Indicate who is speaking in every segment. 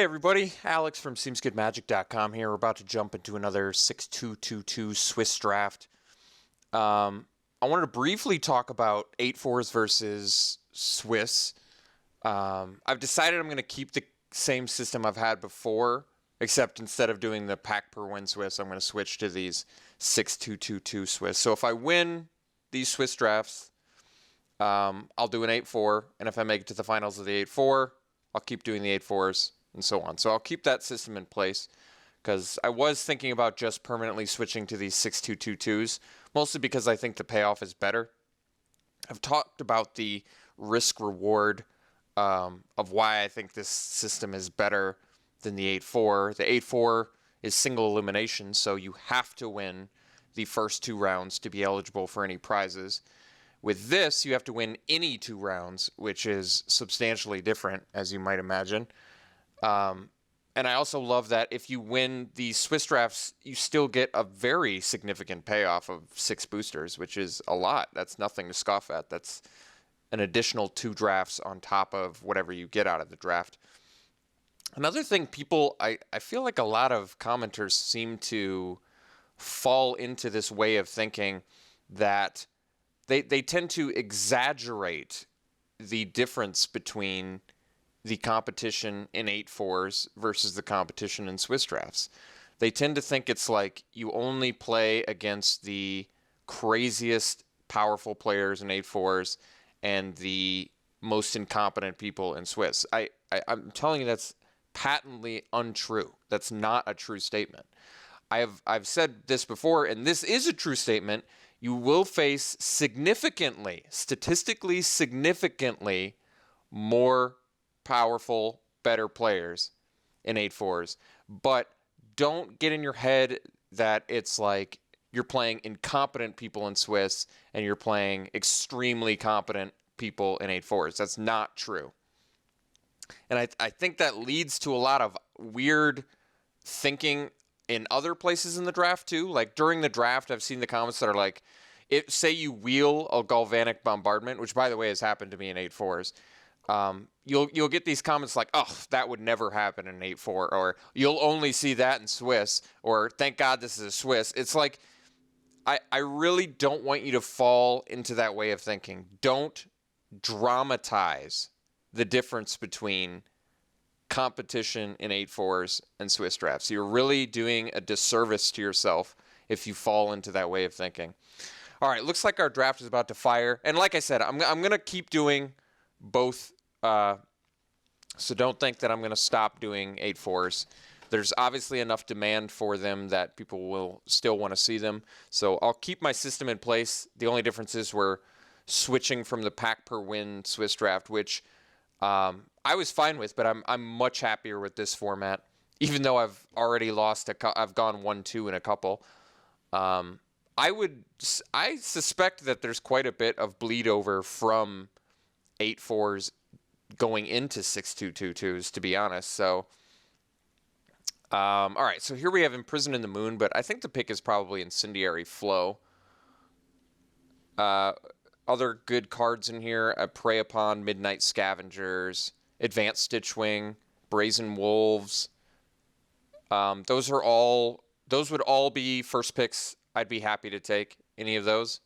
Speaker 1: Hey everybody, Alex from SeemsGoodMagic.com here. We're about to jump into another 6222 Swiss draft. I wanted to briefly talk about 8-4s versus Swiss. I've decided I'm going to keep the same system I've had before, except instead of doing the pack per win Swiss, I'm going to switch to these 6222 Swiss. So if I win these Swiss drafts, I'll do an 8-4, and if I make it to the finals of the 8-4, I'll keep doing the 8-4s. And so on. So I'll keep that system in place because I was thinking about just permanently switching to these 6222s, mostly because I think the payoff is better. I've talked about the risk-reward of why I think this system is better than the 8-4. The 8-4 is single elimination, so you have to win the first 2 rounds to be eligible for any prizes. With this, you have to win any 2 rounds, which is substantially different, as you might imagine. And I also love that if you win the Swiss drafts, you still get a very significant payoff of 6 boosters, which is a lot. That's nothing to scoff at. That's an additional 2 drafts on top of whatever you get out of the draft. Another thing I feel like a lot of commenters seem to fall into this way of thinking that they tend to exaggerate the difference between the competition in 8-4s versus the competition in Swiss drafts. They tend to think it's like you only play against the craziest powerful players in 8-4s and the most incompetent people in Swiss. I'm telling you that's patently untrue. That's not a true statement. I've said this before, and this is a true statement. You will face statistically significantly more powerful, better players in 8-4s, but don't get in your head that it's like you're playing incompetent people in Swiss and you're playing extremely competent people in 8-4s. That's not true. And I think that leads to a lot of weird thinking in other places in the draft too. Like during the draft, I've seen the comments that are like, say you wheel a Galvanic Bombardment, which by the way has happened to me in 8-4s. You'll get these comments like, oh, that would never happen in 8-4, or you'll only see that in Swiss, or thank God this is a Swiss. It's like, I really don't want you to fall into that way of thinking. Don't dramatize the difference between competition in 8-4s and Swiss drafts. You're really doing a disservice to yourself if you fall into that way of thinking. All right, looks like our draft is about to fire. And like I said, I'm going to keep doing both, so don't think that I'm going to stop doing 8-4s. There's obviously enough demand for them that people will still want to see them. So I'll keep my system in place. The only difference is we're switching from the pack per win Swiss draft, which I was fine with, but I'm much happier with this format, even though I've already lost I've gone 1-2 in a couple. I suspect that there's quite a bit of bleed over from 8-4s going into 6-2-2-2s, to be honest. So, all right. So here we have Imprisoned in the Moon, but I think the pick is probably Incendiary Flow. Other good cards in here: Prey Upon, Midnight Scavengers, Advanced Stitchwing, Brazen Wolves. Those would all be first picks. I'd be happy to take any of those.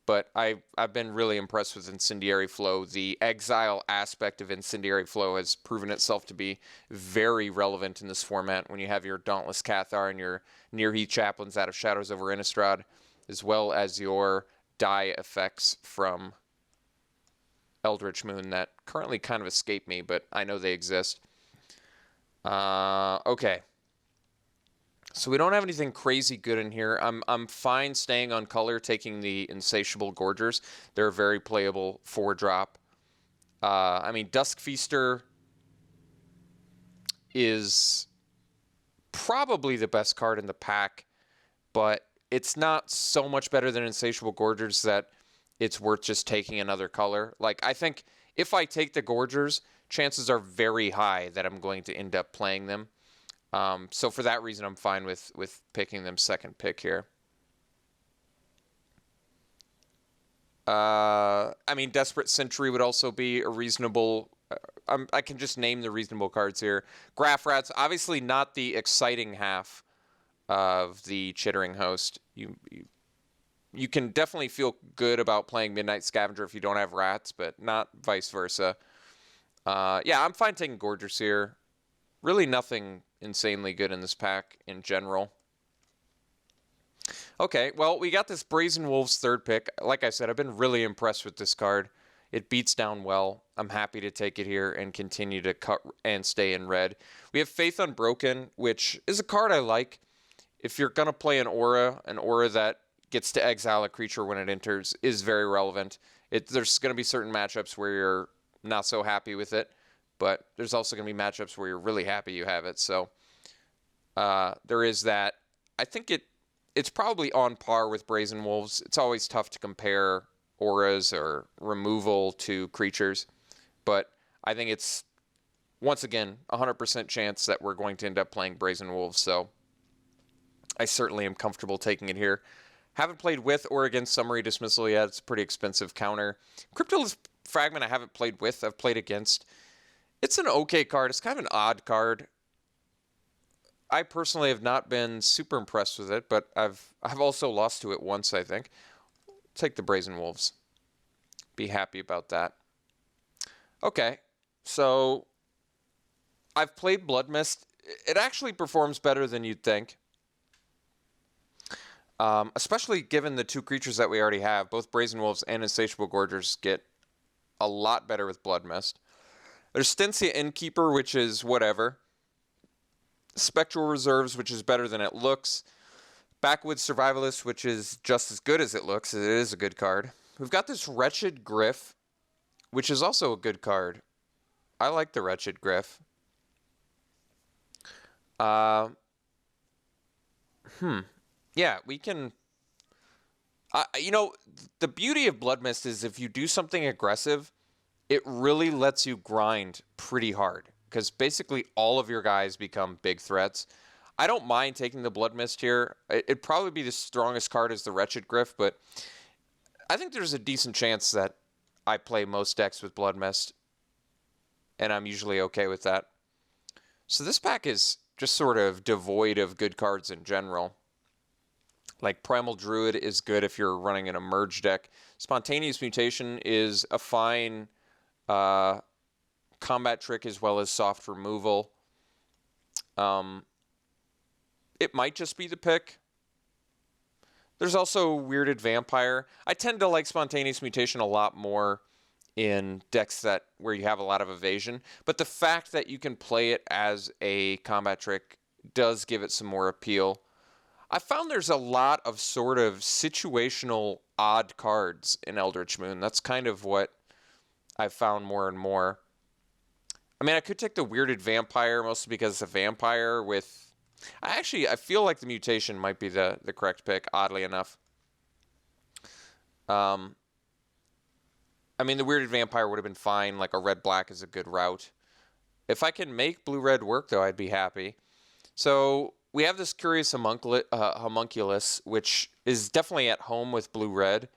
Speaker 1: But I've been really impressed with Incendiary Flow. The exile aspect of Incendiary Flow has proven itself to be very relevant in this format when you have your Dauntless Cathar and your Nearheath Chaplains out of Shadows over Innistrad, as well as your die effects from Eldritch Moon that currently kind of escape me, but I know they exist. Okay. So we don't have anything crazy good in here. I'm fine staying on color, taking the Insatiable Gorgers. They're a very playable 4-drop. I mean, Dusk Feaster is probably the best card in the pack, but it's not so much better than Insatiable Gorgers that it's worth just taking another color. Like, I think if I take the Gorgers, chances are very high that I'm going to end up playing them. So for that reason, I'm fine with picking them second pick here. I mean, Desperate Sentry would also be a reasonable I can just name the reasonable cards here. Graph Rats, obviously not the exciting half of the Chittering Host. You can definitely feel good about playing Midnight Scavenger if you don't have rats, but not vice versa. Yeah, I'm fine taking Gorgers here. Really nothing insanely good in this pack in general. Okay, well, we got this Brazen Wolves third pick. Like I said, I've been really impressed with this card. It beats down well. I'm happy to take it here and continue to cut and stay in red. We have Faith Unbroken, which is a card I like. If you're going to play an aura that gets to exile a creature when it enters is very relevant. There's going to be certain matchups where you're not so happy with it, but there's also going to be matchups where you're really happy you have it. So there is that. I think it's probably on par with Brazen Wolves. It's always tough to compare auras or removal to creatures, but I think it's, once again, 100% chance that we're going to end up playing Brazen Wolves, so I certainly am comfortable taking it here. Haven't played with or against Summary Dismissal yet. It's a pretty expensive counter. Cryptolith Fragment I haven't played with. I've played against. It's an okay card. It's kind of an odd card. I personally have not been super impressed with it, but I've also lost to it once, I think. Take the Brazen Wolves. Be happy about that. Okay, so I've played Blood Mist. It actually performs better than you'd think. Especially given the two creatures that we already have. Both Brazen Wolves and Insatiable Gorgers get a lot better with Blood Mist. There's Stensia Innkeeper, which is whatever. Spectral Reserves, which is better than it looks. Backwoods Survivalist, which is just as good as it looks. It is a good card. We've got this Wretched Griff, which is also a good card. I like the Wretched Griff. Yeah, we can... you know, the beauty of Blood Mist is if you do something aggressive, it really lets you grind pretty hard. Because basically all of your guys become big threats. I don't mind taking the Blood Mist here. It'd probably be the strongest card as the Wretched Griff, but I think there's a decent chance that I play most decks with Blood Mist. And I'm usually okay with that. So this pack is just sort of devoid of good cards in general. Like Primal Druid is good if you're running an Emerge deck. Spontaneous Mutation is a fine combat trick as well as soft removal. It might just be the pick. There's also Weirded Vampire. I tend to like Spontaneous Mutation a lot more in decks where you have a lot of evasion, but the fact that you can play it as a combat trick does give it some more appeal. I found there's a lot of sort of situational odd cards in Eldritch Moon. That's kind of what I've found more and more. I mean, I could take the Weirded Vampire, mostly because it's a vampire with... I feel like the Mutation might be the correct pick, oddly enough. I mean, the Weirded Vampire would have been fine. Like, a red-black is a good route. If I can make blue-red work, though, I'd be happy. So, we have this Curious Homunculus, which is definitely at home with blue-red.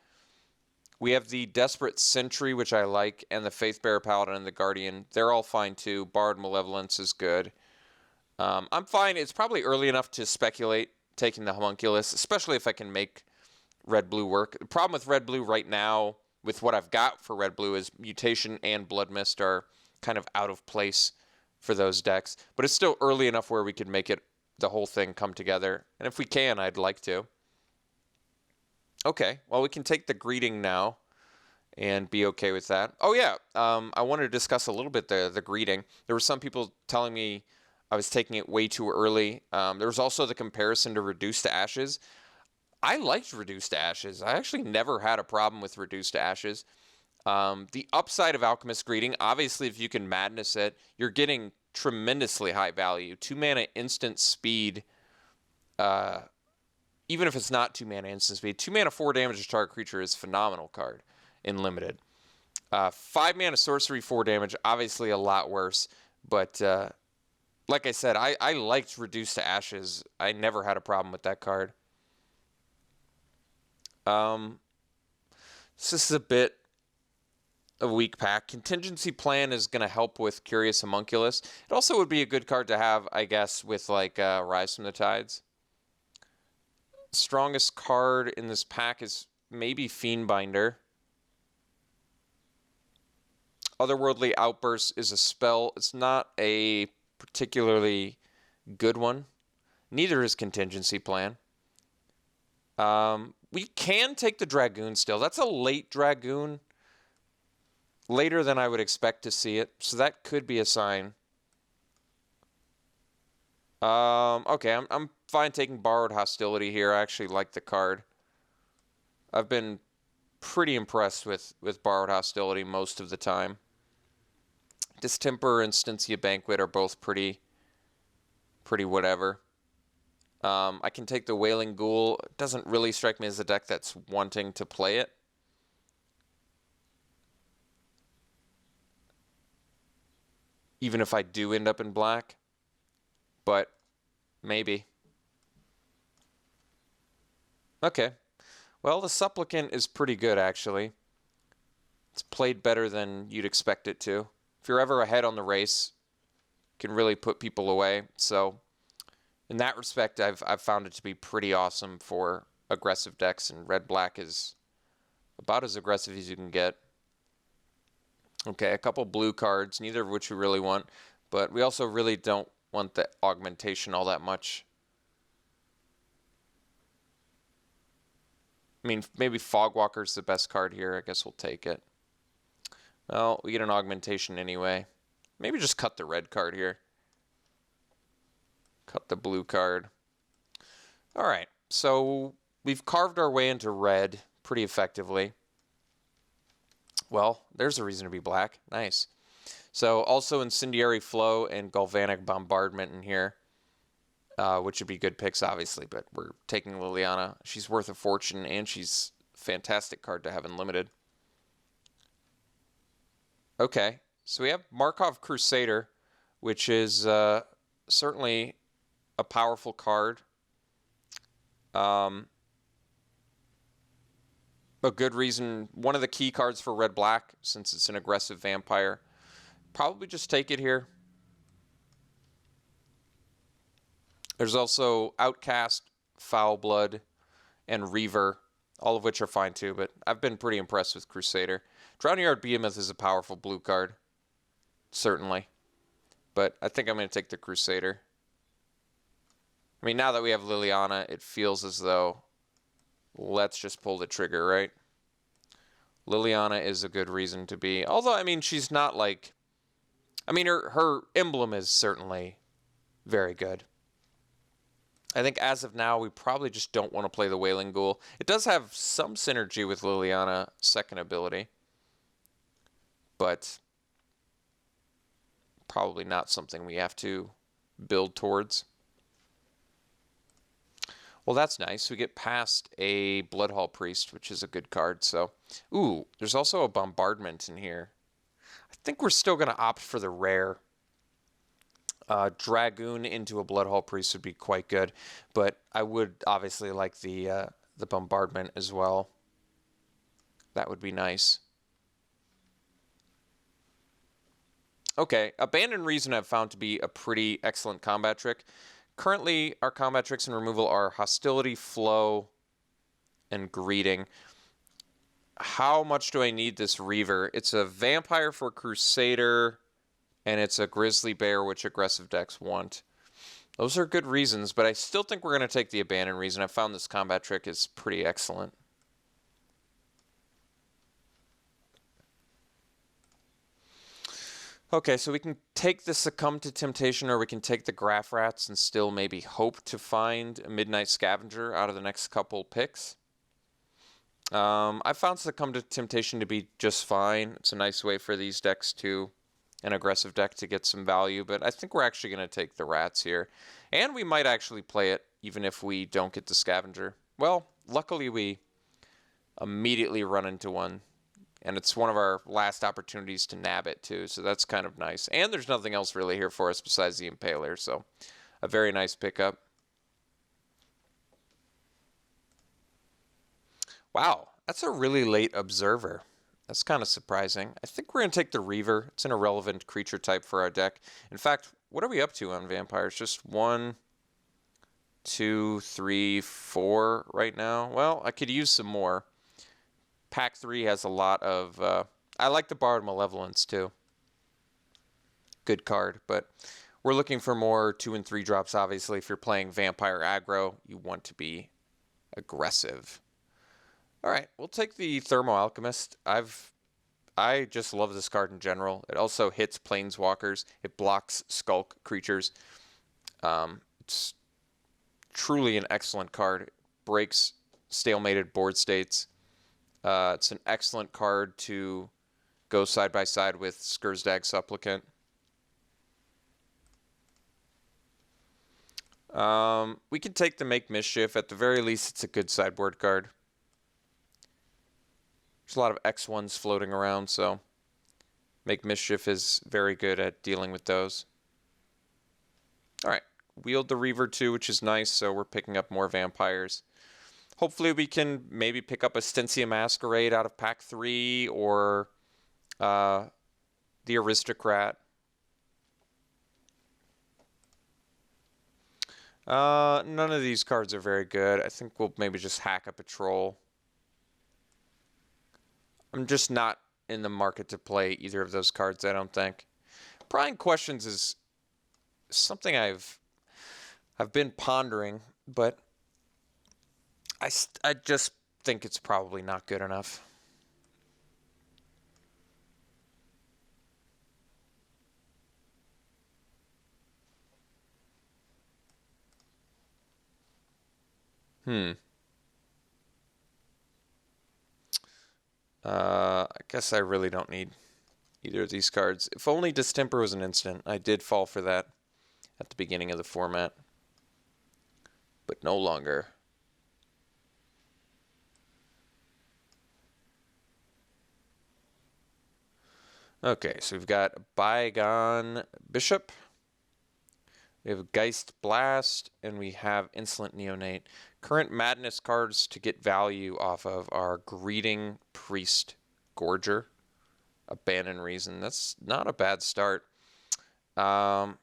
Speaker 1: We have the Desperate Sentry, which I like, and the Faithbearer Paladin and the Guardian. They're all fine, too. Bard Malevolence is good. I'm fine. It's probably early enough to speculate taking the Homunculus, especially if I can make red-blue work. The problem with red-blue right now, with what I've got for red-blue, is Mutation and Blood Mist are kind of out of place for those decks. But it's still early enough where we could make the whole thing come together. And if we can, I'd like to. Okay, well, we can take the Greeting now and be okay with that. Oh, yeah, I wanted to discuss a little bit the Greeting. There were some people telling me I was taking it way too early. There was also the comparison to Reduced to Ashes. I liked Reduced to Ashes. I actually never had a problem with Reduced to Ashes. The upside of Alchemist Greeting, obviously, if you can Madness it, you're getting tremendously high value. 2-mana instant speed, even if it's not 2-mana instant speed. 2-mana 4 damage to target creature is a phenomenal card in Limited. 5-mana sorcery 4 damage, obviously a lot worse, but... like I said, I liked Reduced to Ashes. I never had a problem with that card. This is a bit a weak pack. Contingency Plan is going to help with Curious Homunculus. It also would be a good card to have, I guess, with like Rise from the Tides. Strongest card in this pack is maybe Fiendbinder. Otherworldly Outburst is a spell. It's not a particularly good one. Neither is Contingency Plan. We can take the Dragoon still. That's a late Dragoon. Later than I would expect to see it. So that could be a sign. Okay, I'm fine taking Borrowed Hostility here. I actually like the card. I've been pretty impressed with Borrowed Hostility most of the time. Distemper and Stincia Banquet are both pretty whatever. I can take the Wailing Ghoul. It doesn't really strike me as a deck that's wanting to play it. Even if I do end up in black. But maybe. Okay. Well, the Supplicant is pretty good, actually. It's played better than you'd expect it to. If you're ever ahead on the race, it can really put people away. So, in that respect, I've found it to be pretty awesome for aggressive decks, and red-black is about as aggressive as you can get. Okay, a couple blue cards, neither of which we really want, but we also really don't want the augmentation all that much. I mean, maybe Fogwalker's the best card here. I guess we'll take it. Well, we get an augmentation anyway. Maybe just cut the red card here. Cut the blue card. All right, so we've carved our way into red pretty effectively. Well, there's a reason to be black. Nice. So also Incendiary Flow and Galvanic Bombardment in here, which would be good picks, obviously, but we're taking Liliana. She's worth a fortune, and she's a fantastic card to have in Limited. Okay, so we have Markov Crusader, which is certainly a powerful card. A good reason, one of the key cards for red-black, since it's an aggressive vampire. Probably just take it here. There's also Outcast, Foul Blood, and Reaver, all of which are fine too, but I've been pretty impressed with Crusader. Drowning Yard Behemoth is a powerful blue card, certainly. But I think I'm going to take the Crusader. I mean, now that we have Liliana, it feels as though let's just pull the trigger, right? Liliana is a good reason to be. Although, I mean, she's not like... I mean, her emblem is certainly very good. I think as of now, we probably just don't want to play the Wailing Ghoul. It does have some synergy with Liliana's second ability. But probably not something we have to build towards. Well, that's nice. We get past a Bloodhall Priest, which is a good card. So, ooh, there's also a Bombardment in here. I think we're still going to opt for the rare. Dragoon into a Bloodhall Priest would be quite good, but I would obviously like the Bombardment as well. That would be nice. Okay, Abandoned Reason I've found to be a pretty excellent combat trick. Currently, our combat tricks and removal are Hostility, Flow, and Greeting. How much do I need this Reaver? It's a vampire for Crusader, and it's a Grizzly Bear, which aggressive decks want. Those are good reasons, but I still think we're going to take the Abandoned Reason. I found this combat trick is pretty excellent. Okay, so we can take the Succumb to Temptation, or we can take the Graph Rats and still maybe hope to find a Midnight Scavenger out of the next couple picks. I found Succumb to Temptation to be just fine. It's a nice way for these decks to, an aggressive deck, to get some value, but I think we're actually going to take the Rats here. And we might actually play it even if we don't get the Scavenger. Well, luckily we immediately run into one. And it's one of our last opportunities to nab it, too. So that's kind of nice. And there's nothing else really here for us besides the Impaler. So a very nice pickup. Wow, that's a really late Observer. That's kind of surprising. I think we're going to take the Reaver. It's an irrelevant creature type for our deck. In fact, what are we up to on vampires? Just 1, 2, 3, 4 right now. Well, I could use some more. Pack 3 has a lot of... I like the Borrowed Malevolence too. Good card, but we're looking for more 2 and 3 drops, obviously. If you're playing vampire aggro, you want to be aggressive. All right, we'll take the Thermo Alchemist. I just love this card in general. It also hits planeswalkers. It blocks skulk creatures. It's truly an excellent card. It breaks stalemated board states. It's an excellent card to go side by side with Skurzdag Supplicant. We can take the Make Mischief. At the very least, it's a good sideboard card. There's a lot of X1s floating around, so Make Mischief is very good at dealing with those. All right, wield the Reaver too, which is nice, so we're picking up more vampires. Hopefully we can maybe pick up a Stensia Masquerade out of Pack 3 or the Aristocrat. None of these cards are very good. I think we'll maybe just hack a Patrol. I'm just not in the market to play either of those cards, I don't think. Prying Questions is something I've been pondering, but I just think it's probably not good enough. I guess I really don't need either of these cards. If only Distemper was an instant. I did fall for that at the beginning of the format, but no longer. Okay, so we've got Bygone Bishop, we have Geist Blast, and we have Insolent Neonate. Current Madness cards to get value off of are Greeting Priest Gorger, Abandon Reason. That's not a bad start. I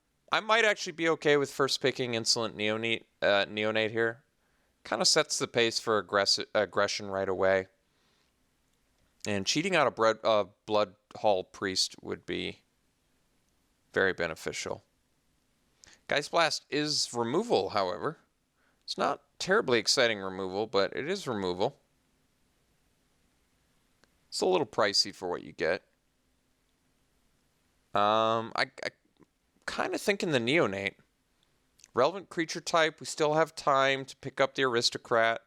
Speaker 1: might actually be okay with first picking Insolent Neonate here. Kind of sets the pace for aggression right away. And cheating out a Blood Hall Priest would be very beneficial. Geist Blast is removal, however. It's not terribly exciting removal, but it is removal. It's a little pricey for what you get. I kind of thinking the Neonate. Relevant creature type, we still have time to pick up the Aristocrat.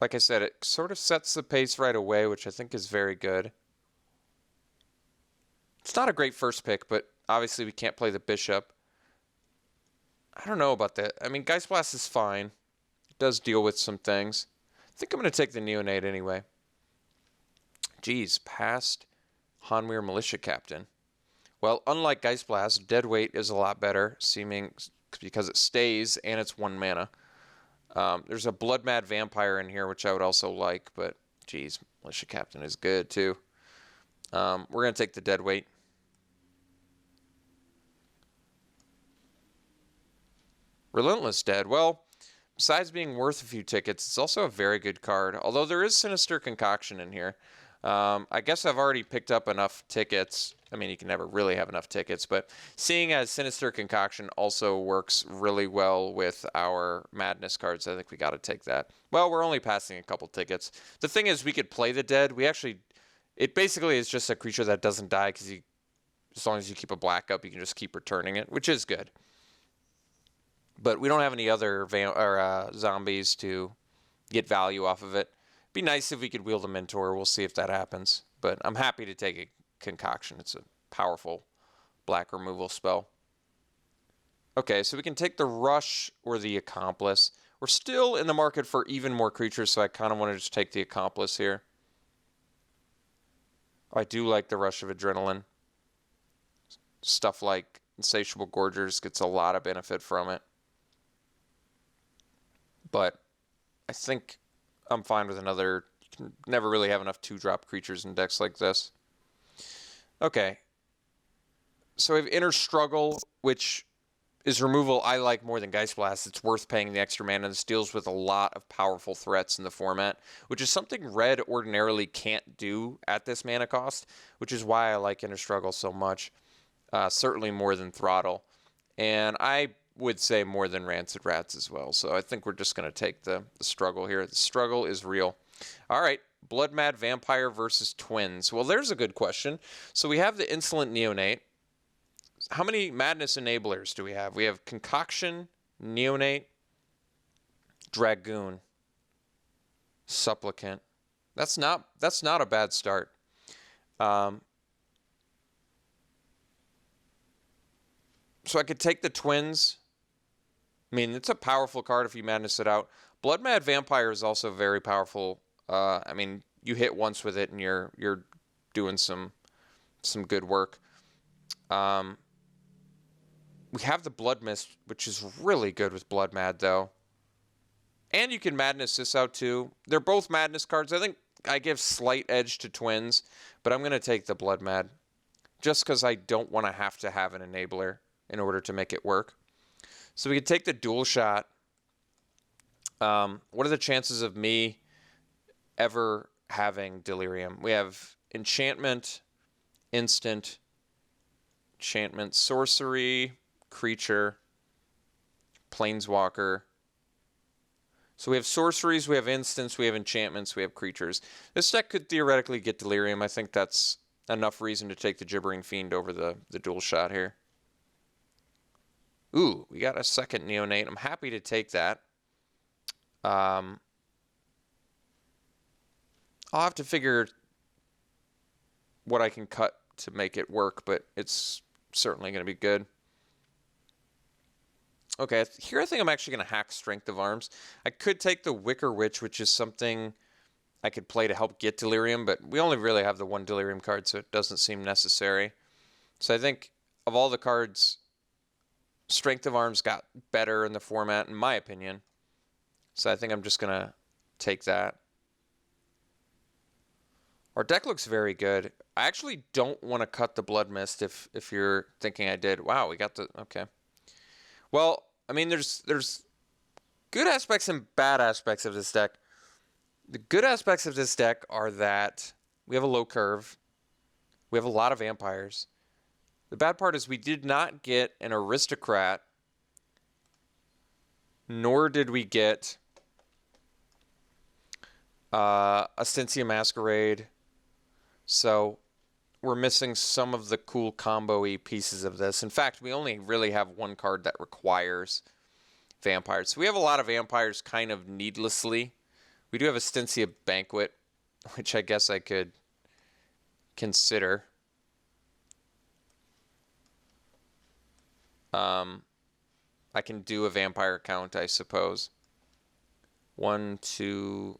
Speaker 1: Like I said, it sort of sets the pace right away, which I think is very good. It's not a great first pick, but obviously we can't play the Bishop. I don't know about that. I mean, Geist Blast is fine. It does deal with some things. I think I'm going to take the Neonate anyway. Geez, past Hanweir Militia Captain. Well, unlike Geist Blast, Deadweight is a lot better, seeming because it stays and it's 1 mana. There's a Blood Mad Vampire in here, which I would also like, but geez, Militia Captain is good too. We're going to take the Deadweight. Relentless Dead. Well, besides being worth a few tickets, it's also a very good card, although there is Sinister Concoction in here. I guess I've already picked up enough tickets. I mean, you can never really have enough tickets, but seeing as Sinister Concoction also works really well with our Madness cards, I think we got to take that. Well, we're only passing a couple tickets. The thing is, we could play the Dead. It basically is just a creature that doesn't die because as long as you keep a black up, you can just keep returning it, which is good. But we don't have any other zombies to get value off of it. Be nice if we could wield a Mentor. We'll see if that happens. But I'm happy to take a Concoction. It's a powerful black removal spell. Okay, so we can take the Rush or the Accomplice. We're still in the market for even more creatures, so I kind of want to just take the Accomplice here. I do like the Rush of Adrenaline. Stuff like Insatiable Gorgers gets a lot of benefit from it. But I think I'm fine with another Can never really have enough 2-drop creatures in decks like this. Okay. So we have Inner Struggle, which is removal I like more than Geist Blast. It's worth paying the extra mana. This deals with a lot of powerful threats in the format, which is something red ordinarily can't do at this mana cost, which is why I like Inner Struggle so much. Certainly more than Throttle. And I would say more than Rancid Rats as well. So I think we're just going to take the struggle here. The struggle is real. All right. Blood Mad Vampire versus Twins. Well, there's a good question. So we have the Insolent Neonate. How many Madness Enablers do we have? We have Concoction, Neonate, Dragoon, Supplicant. That's not a bad start. So I could take the Twins. I mean, it's a powerful card if you madness it out. Blood Mad Vampire is also very powerful. I mean, you hit once with it and you're doing some good work. We have the Blood Mist, which is really good with Blood Mad, though. And you can madness this out, too. They're both madness cards. I think I give slight edge to Twins, but I'm going to take the Blood Mad just because I don't want to have an enabler in order to make it work. So we could take the Dual Shot. What are the chances of me ever having Delirium? We have Enchantment, Instant, Enchantment, Sorcery, Creature, Planeswalker. So we have sorceries, we have instants, we have enchantments, we have creatures. This deck could theoretically get Delirium. I think that's enough reason to take the Gibbering Fiend over the Dual Shot here. Ooh, we got a second Neonate. I'm happy to take that. I'll have to figure what I can cut to make it work, but it's certainly going to be good. Okay, here I think I'm actually going to hack Strength of Arms. I could take the Wicker Witch, which is something I could play to help get Delirium, but we only really have the one Delirium card, so it doesn't seem necessary. So I think of all the cards, Strength of Arms got better in the format, in my opinion. So I think I'm just going to take that. Our deck looks very good. I actually don't want to cut the Blood Mist if you're thinking I did. Wow, we got the... Okay. Well, I mean, there's good aspects and bad aspects of this deck. The good aspects of this deck are that we have a low curve. We have a lot of vampires. The bad part is we did not get an Aristocrat, nor did we get Astensia Masquerade. So we're missing some of the cool combo-y pieces of this. In fact, we only really have one card that requires vampires. So we have a lot of vampires kind of needlessly. We do have Astensia Banquet, which I guess I could consider. I can do a vampire count, I suppose. 1, 2,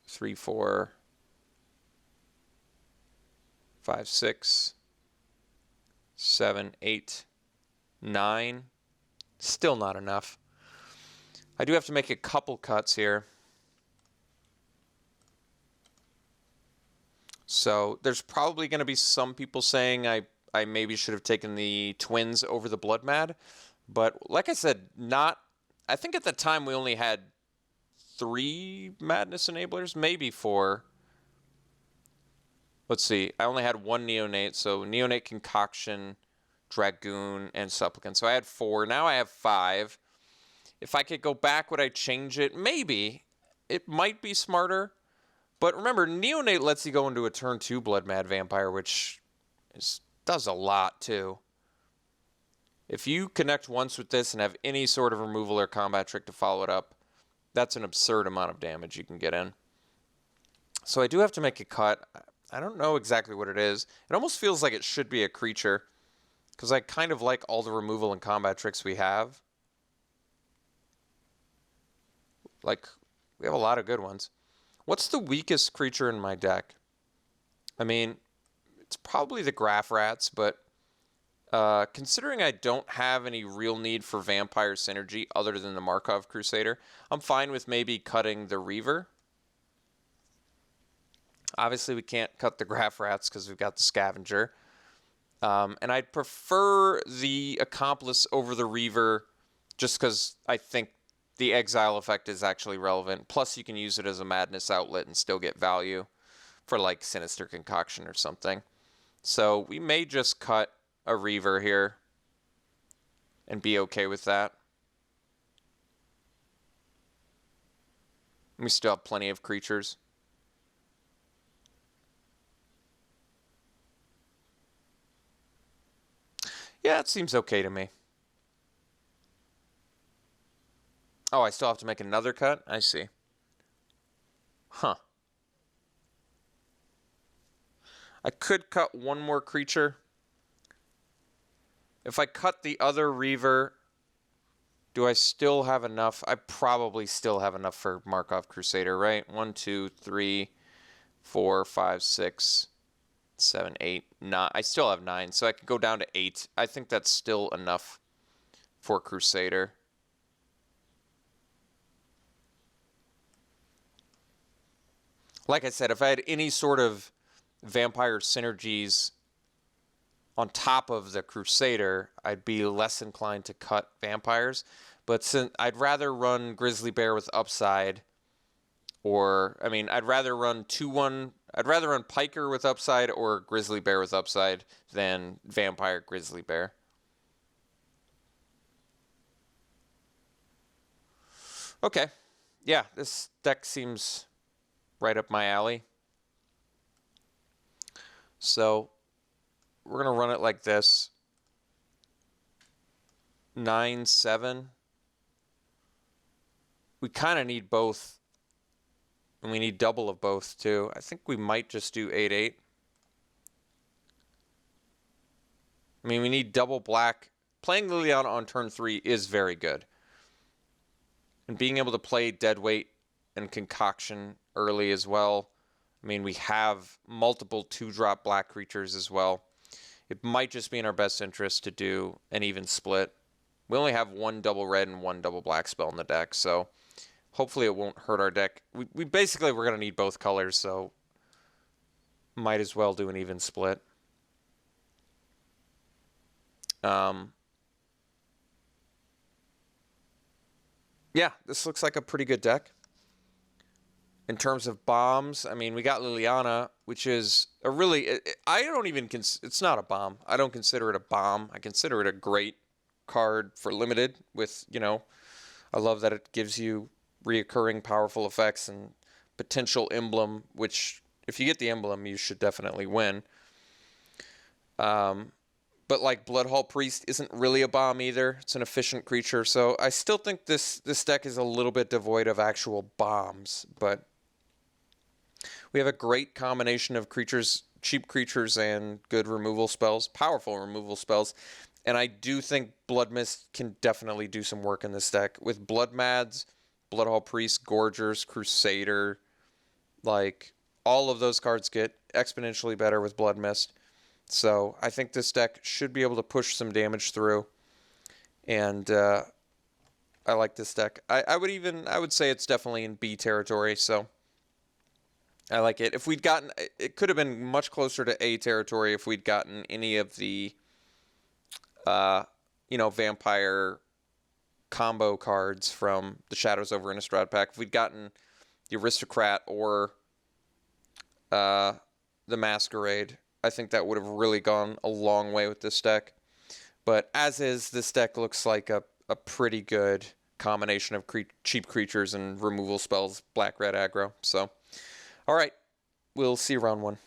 Speaker 1: 3, 4... 5, 6, 7, 8, 9. Still not enough. I do have to make a couple cuts here. So there's probably going to be some people saying I maybe should have taken the Twins over the Blood Mad. But like I said, I think at the time we only had 3 Madness Enablers, maybe 4. Let's see. I only had 1 Neonate, so Neonate, Concoction, Dragoon, and Supplicant. So I had 4. Now I have 5. If I could go back, would I change it? Maybe. It might be smarter. But remember, Neonate lets you go into a turn 2 Blood Mad Vampire, which does a lot, too. If you connect once with this and have any sort of removal or combat trick to follow it up, that's an absurd amount of damage you can get in. So I do have to make a cut. I don't know exactly what it is. It almost feels like it should be a creature, because I kind of like all the removal and combat tricks we have. Like, we have a lot of good ones. What's the weakest creature in my deck? I mean, it's probably the Graph Rats, but considering I don't have any real need for vampire synergy other than the Markov Crusader, I'm fine with maybe cutting the Reaver. Obviously, we can't cut the Graph Rats because we've got the Scavenger. And I'd prefer the Accomplice over the Reaver just because I think the Exile effect is actually relevant. Plus, you can use it as a Madness outlet and still get value for like Sinister Concoction or something. So we may just cut a Reaver here and be okay with that. We still have plenty of creatures. Yeah, it seems okay to me. Oh, I still have to make another cut? I see. Huh. I could cut one more creature. If I cut the other Reaver, do I still have enough? I probably still have enough for Markov Crusader, right? 1, 2, 3, 4, 5, 6, 7, 8, 9. I still have 9, so I can go down to 8. I think that's still enough for Crusader. Like I said, if I had any sort of vampire synergies on top of the Crusader, I'd be less inclined to cut vampires. But since I'd rather run Grizzly Bear with upside, or I mean, I'd rather run 2-1. I'd rather run Piker with upside or Grizzly Bear with upside than Vampire Grizzly Bear. Okay, yeah, this deck seems right up my alley. So we're going to run it like this. 9, 7. We kind of need both. And we need double of both, too. I think we might just do 8, 8. I mean, we need double black. Playing Liliana on turn 3 is very good. And being able to play Deadweight and Concoction early as well. I mean, we have multiple 2-drop black creatures as well. It might just be in our best interest to do an even split. We only have 1 double red and 1 double black spell in the deck, so hopefully it won't hurt our deck. We basically, we're going to need both colors, so might as well do an even split. Yeah, this looks like a pretty good deck. In terms of bombs, I mean, we got Liliana, which is a really... I don't even... It's not a bomb. I don't consider it a bomb. I consider it a great card for limited with, you know... I love that it gives you reoccurring powerful effects and potential emblem, which, if you get the emblem, you should definitely win. But, like, Bloodhall Priest isn't really a bomb either. It's an efficient creature, so I still think this deck is a little bit devoid of actual bombs, but... We have a great combination of creatures, cheap creatures, and good removal spells, powerful removal spells. And I do think Blood Mist can definitely do some work in this deck. With Blood Mads, Bloodhall Priest, Gorgers, Crusader, like, all of those cards get exponentially better with Blood Mist. So I think this deck should be able to push some damage through. And I like this deck. I would say it's definitely in B territory, so... I like it. If we'd gotten... It could have been much closer to A territory if we'd gotten any of the, vampire combo cards from the Shadows over Innistrad pack. If we'd gotten the Aristocrat or the Masquerade, I think that would have really gone a long way with this deck. But as is, this deck looks like a pretty good combination of cheap creatures and removal spells, black-red aggro. So... All right, we'll see you round 1.